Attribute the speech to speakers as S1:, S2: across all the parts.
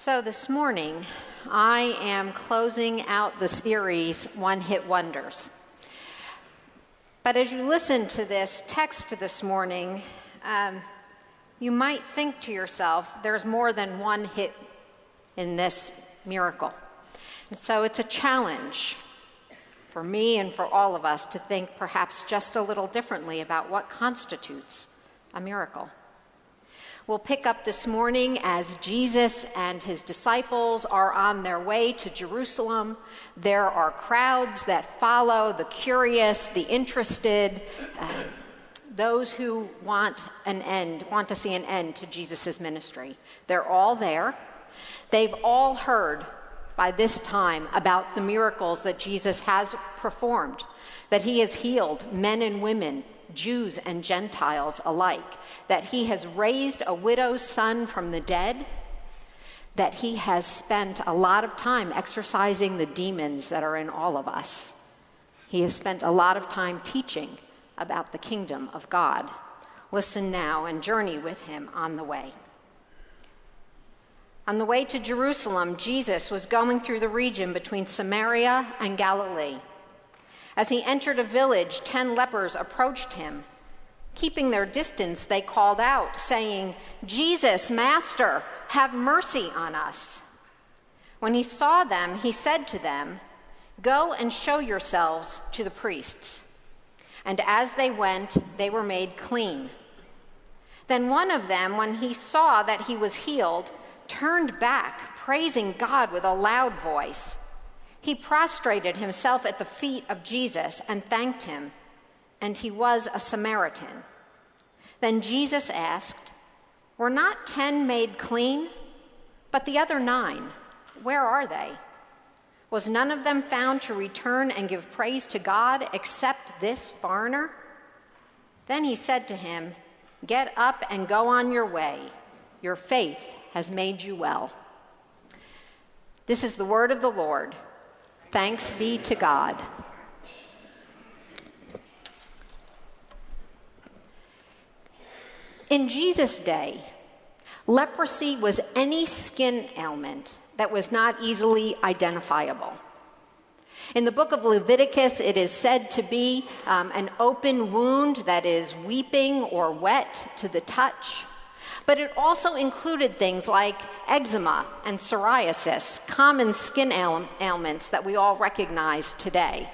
S1: So this morning, I am closing out the series, One Hit Wonders. But as you listen to this text this morning, you might think to yourself, there's more than one hit in this miracle. And so it's a challenge for me and for all of us to think perhaps just a little differently about what constitutes a miracle. We'll pick up this morning as Jesus and his disciples are on their way to Jerusalem. There are crowds that follow, the curious, the interested, those who want to see an end to Jesus' ministry. They're all there. They've all heard by this time about the miracles that Jesus has performed, that he has healed men and women, Jews and Gentiles alike, that he has raised a widow's son from the dead, that he has spent a lot of time exorcising the demons that are in all of us. He has spent a lot of time teaching about the kingdom of God. Listen now and journey with him on the way. On the way to Jerusalem, Jesus was going through the region between Samaria and Galilee. As he entered a village, 10 lepers approached him. Keeping their distance, they called out, saying, "Jesus, Master, have mercy on us." When he saw them, he said to them, "Go and show yourselves to the priests." And as they went, they were made clean. Then one of them, when he saw that he was healed, turned back, praising God with a loud voice. He prostrated himself at the feet of Jesus and thanked him, and he was a Samaritan. Then Jesus asked, "Were not 10 made clean? But the other 9, where are they? Was none of them found to return and give praise to God except this foreigner?" Then he said to him, "Get up and go on your way. Your faith has made you well." This is the word of the Lord. Thanks be to God. In Jesus' day, leprosy was any skin ailment that was not easily identifiable. In the book of Leviticus, it is said to be an open wound that is weeping or wet to the touch. But it also included things like eczema and psoriasis, common skin ailments that we all recognize today.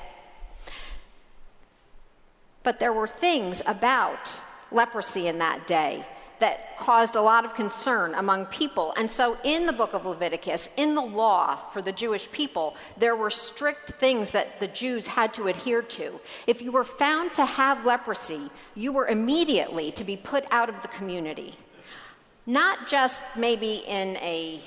S1: But there were things about leprosy in that day that caused a lot of concern among people. And so in the book of Leviticus, in the law for the Jewish people, there were strict things that the Jews had to adhere to. If you were found to have leprosy, you were immediately to be put out of the community. Not just maybe in a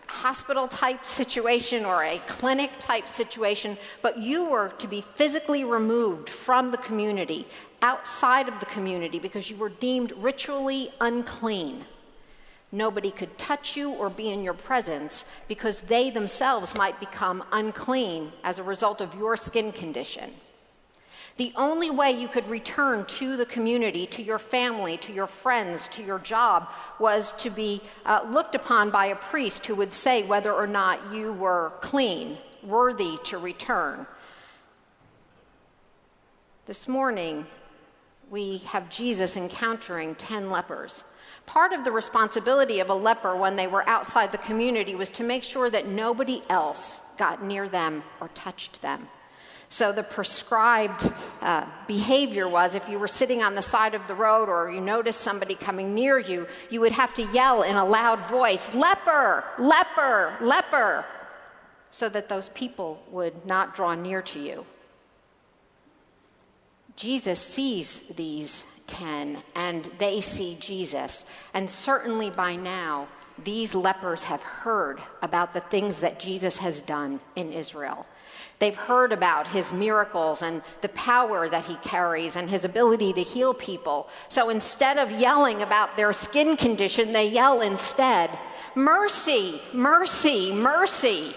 S1: hospital-type situation or a clinic-type situation, but you were to be physically removed from the community, outside of the community, because you were deemed ritually unclean. Nobody could touch you or be in your presence because they themselves might become unclean as a result of your skin condition. The only way you could return to the community, to your family, to your friends, to your job, was to be looked upon by a priest who would say whether or not you were clean, worthy to return. This morning, we have Jesus encountering 10 lepers. Part of the responsibility of a leper when they were outside the community was to make sure that nobody else got near them or touched them. So the prescribed behavior was, if you were sitting on the side of the road or you noticed somebody coming near you, you would have to yell in a loud voice, "Leper, leper, leper," so that those people would not draw near to you. Jesus sees these 10, and they see Jesus. And certainly by now, these lepers have heard about the things that Jesus has done in Israel. They've heard about his miracles and the power that he carries and his ability to heal people. So instead of yelling about their skin condition, they yell instead, "Mercy, mercy, mercy."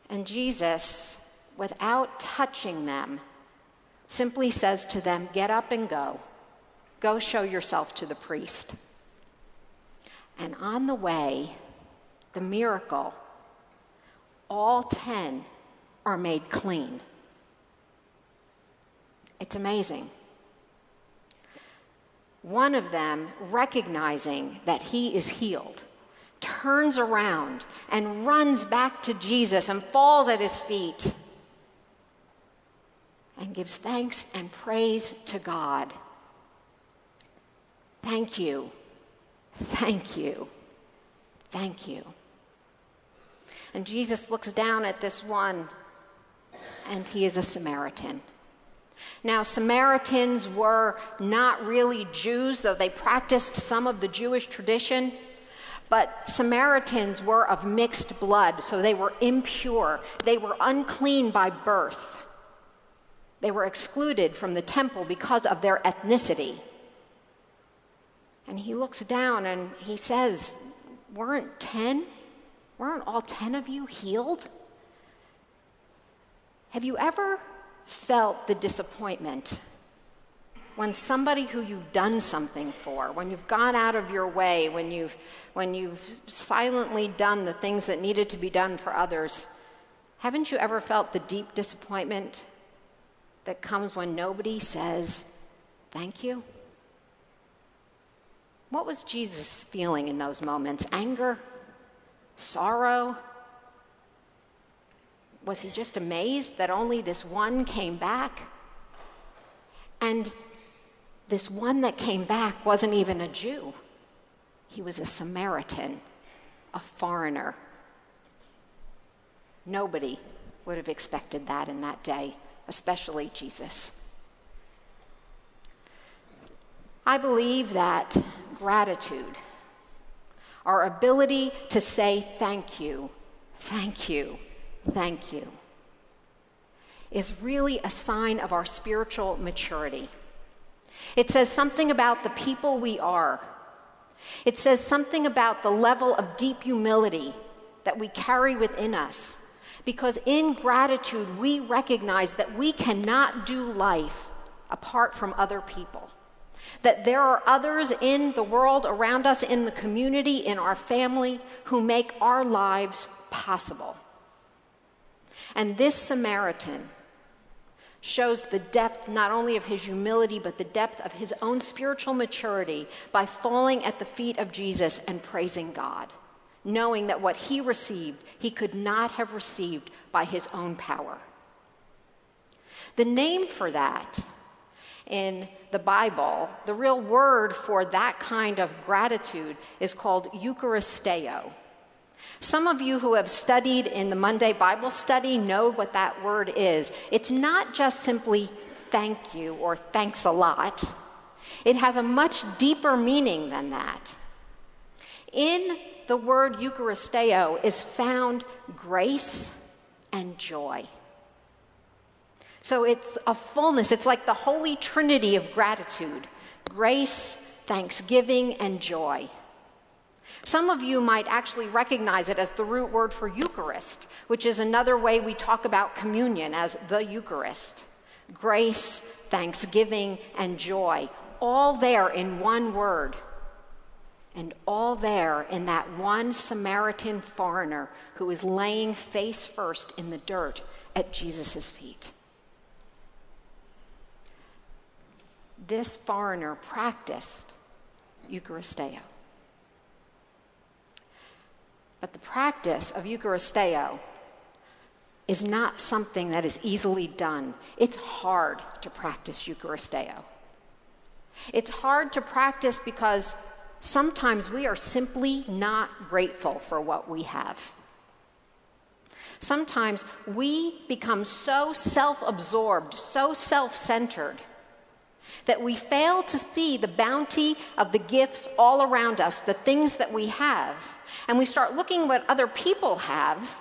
S1: And Jesus, without touching them, simply says to them, "Get up and go. Go show yourself to the priest." And on the way, the miracle, all 10 are made clean. It's amazing. One of them, recognizing that he is healed, turns around and runs back to Jesus and falls at his feet and gives thanks and praise to God. Thank you, thank you, thank you. And Jesus looks down at this one, and he is a Samaritan. Now, Samaritans were not really Jews, though they practiced some of the Jewish tradition. But Samaritans were of mixed blood, so they were impure. They were unclean by birth. They were excluded from the temple because of their ethnicity. And he looks down and he says, weren't all 10 of you healed? Have you ever felt the disappointment when somebody who you've done something for, when you've gone out of your way, when you've silently done the things that needed to be done for others, haven't you ever felt the deep disappointment that comes when nobody says thank you? What was Jesus feeling in those moments? Anger? Sorrow? Was he just amazed that only this one came back? And this one that came back wasn't even a Jew. He was a Samaritan, a foreigner. Nobody would have expected that in that day, especially Jesus. I believe that gratitude, our ability to say thank you, thank you, thank you, is really a sign of our spiritual maturity. It says something about the people we are. It says something about the level of deep humility that we carry within us. Because in gratitude, we recognize that we cannot do life apart from other people. That there are others in the world around us, in the community, in our family, who make our lives possible. And this Samaritan shows the depth not only of his humility, but the depth of his own spiritual maturity by falling at the feet of Jesus and praising God, knowing that what he received, he could not have received by his own power. The name for that in the Bible, the real word for that kind of gratitude is called Eucharisteo. Some of you who have studied in the Monday Bible study know what that word is. It's not just simply thank you or thanks a lot. It has a much deeper meaning than that. In the word Eucharisteo is found grace and joy. So it's a fullness. It's like the Holy Trinity of gratitude: grace, thanksgiving, and joy. Some of you might actually recognize it as the root word for Eucharist, which is another way we talk about communion as the Eucharist. Grace, thanksgiving, and joy, all there in one word. And all there in that one Samaritan foreigner who is laying face first in the dirt at Jesus' feet. This foreigner practiced Eucharisteo. But the practice of Eucharisteo is not something that is easily done. It's hard to practice Eucharisteo. It's hard to practice because sometimes we are simply not grateful for what we have. Sometimes we become so self-absorbed, so self-centered, that we fail to see the bounty of the gifts all around us, the things that we have, and we start looking what other people have,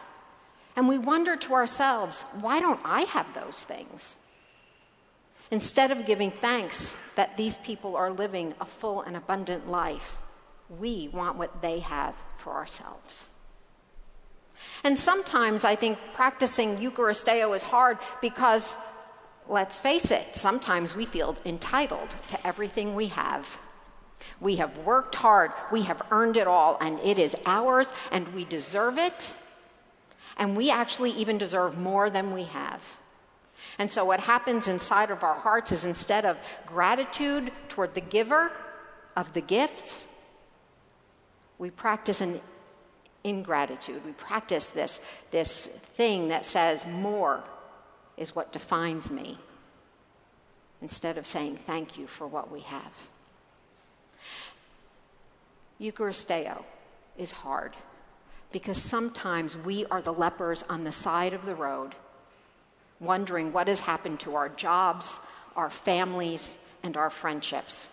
S1: and we wonder to ourselves, why don't I have those things? Instead of giving thanks that these people are living a full and abundant life, we want what they have for ourselves. And sometimes I think practicing Eucharisteo is hard because, let's face it, sometimes we feel entitled to everything we have. We have worked hard, we have earned it all, and it is ours, and we deserve it, and we actually even deserve more than we have. And so what happens inside of our hearts is, instead of gratitude toward the giver of the gifts, we practice an ingratitude. We practice this thing that says more is what defines me, instead of saying thank you for what we have. Eucharisteo is hard because sometimes we are the lepers on the side of the road, wondering what has happened to our jobs, our families, and our friendships.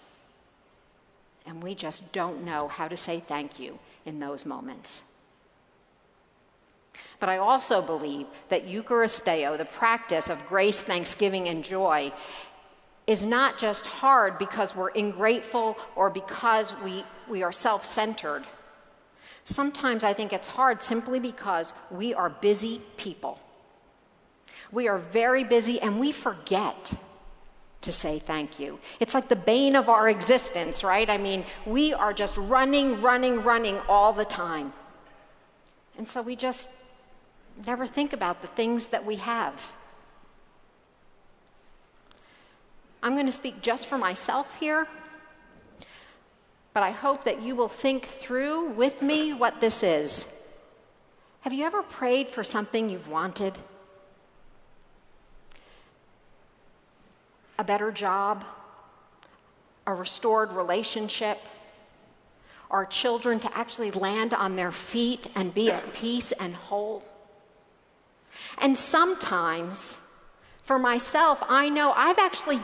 S1: And we just don't know how to say thank you in those moments. But I also believe that Eucharisteo, the practice of grace, thanksgiving, and joy, is not just hard because we're ingrateful or because we are self-centered. Sometimes I think it's hard simply because we are busy people. We are very busy, and we forget to say thank you. It's like the bane of our existence, right? I mean, we are just running all the time. And so we just never think about the things that we have. I'm going to speak just for myself here, but I hope that you will think through with me what this is. Have you ever prayed for something you've wanted? A better job, a restored relationship, our children to actually land on their feet and be at peace and whole. And sometimes, for myself, I know I've actually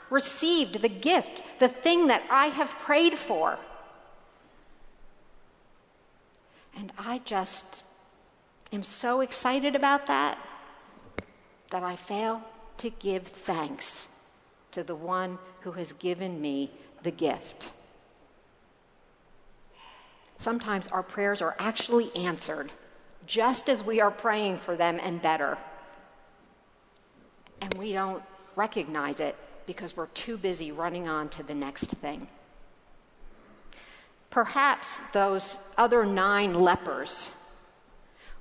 S1: received the gift, the thing that I have prayed for. And I just am so excited about that I fail to give thanks to the one who has given me the gift. Sometimes our prayers are actually answered just as we are praying for them, and better. And we don't recognize it because we're too busy running on to the next thing. Perhaps those other 9 lepers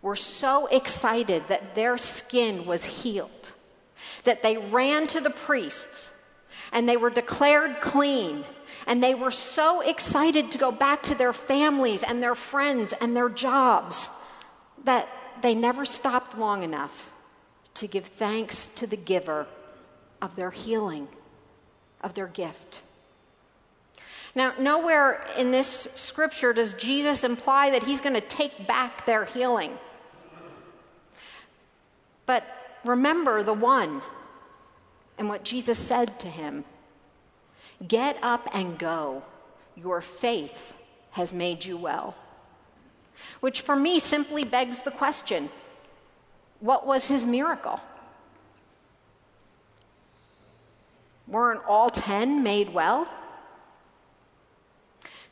S1: were so excited that their skin was healed that they ran to the priests and they were declared clean, and they were so excited to go back to their families and their friends and their jobs that they never stopped long enough to give thanks to the giver of their healing, of their gift. Now, nowhere in this scripture does Jesus imply that he's going to take back their healing. But remember the one and what Jesus said to him. Get up and go. Your faith has made you well. Which for me simply begs the question, what was his miracle? Weren't all 10 made well?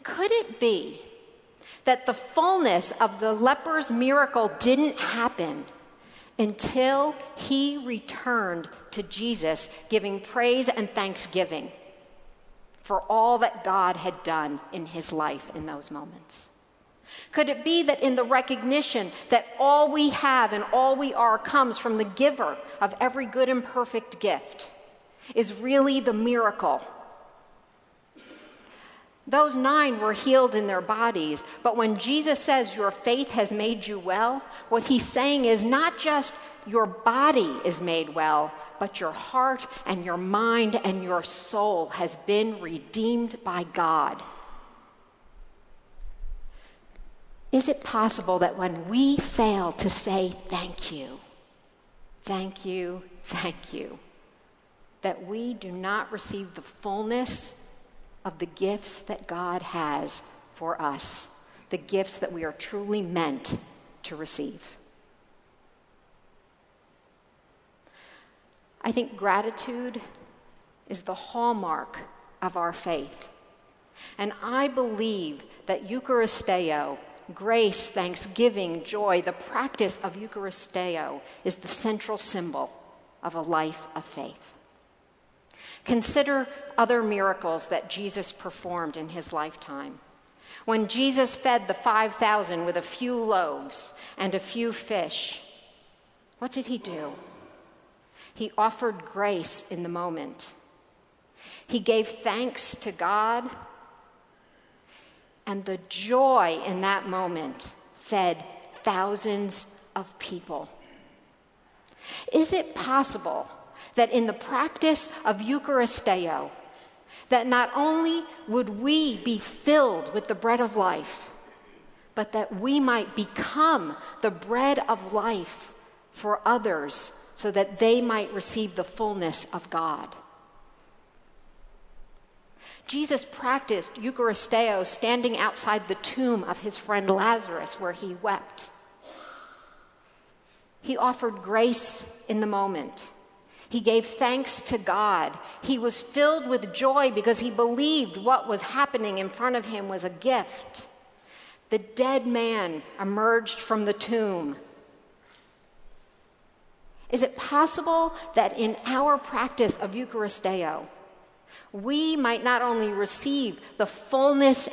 S1: Could it be that the fullness of the leper's miracle didn't happen until he returned to Jesus, giving praise and thanksgiving for all that God had done in his life in those moments? Could it be that in the recognition that all we have and all we are comes from the giver of every good and perfect gift is really the miracle? Those 9 were healed in their bodies, but when Jesus says your faith has made you well, what he's saying is not just your body is made well, but your heart and your mind and your soul has been redeemed by God. Is it possible that when we fail to say thank you, thank you, thank you, that we do not receive the fullness of the gifts that God has for us, the gifts that we are truly meant to receive? I think gratitude is the hallmark of our faith. And I believe that Eucharisteo, grace, thanksgiving, joy, the practice of Eucharisteo is the central symbol of a life of faith. Consider other miracles that Jesus performed in his lifetime. When Jesus fed the 5,000 with a few loaves and a few fish, what did he do? He offered grace in the moment. He gave thanks to God, and the joy in that moment fed thousands of people. Is it possible that in the practice of Eucharisteo, that not only would we be filled with the bread of life, but that we might become the bread of life for others so that they might receive the fullness of God? Jesus practiced Eucharisteo standing outside the tomb of his friend Lazarus, where he wept. He offered grace in the moment. He gave thanks to God. He was filled with joy because he believed what was happening in front of him was a gift. The dead man emerged from the tomb. Is it possible that in our practice of Eucharisteo, we might not only receive the fullness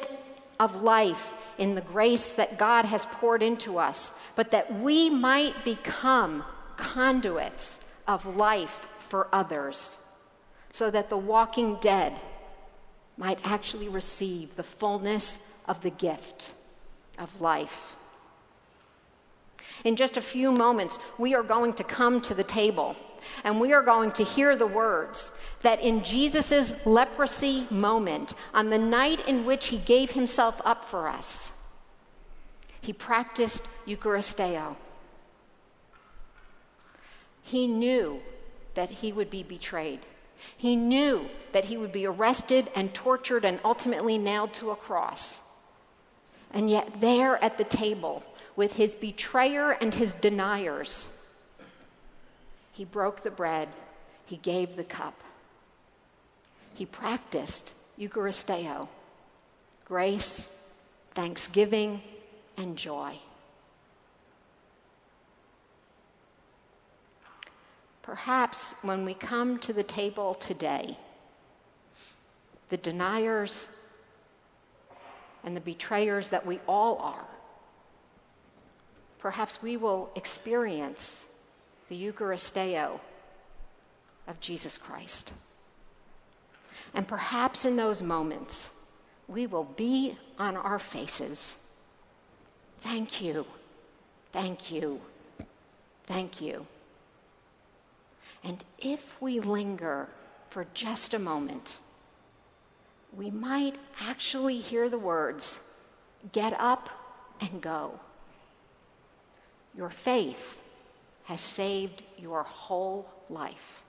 S1: of life in the grace that God has poured into us, but that we might become conduits of life for others, so that the walking dead might actually receive the fullness of the gift of life? In just a few moments, we are going to come to the table, and we are going to hear the words that in Jesus' leprosy moment, on the night in which he gave himself up for us, he practiced Eucharisteo. He knew that he would be betrayed. He knew that he would be arrested and tortured and ultimately nailed to a cross. And yet there at the table, with his betrayer and his deniers, he broke the bread, he gave the cup. He practiced Eucharisteo, grace, thanksgiving, and joy. Perhaps when we come to the table today, the deniers and the betrayers that we all are, perhaps we will experience the Eucharisteo of Jesus Christ. And perhaps in those moments, we will be on our faces. Thank you, thank you, thank you. And if we linger for just a moment, we might actually hear the words, "Get up and go. Your faith has saved your whole life."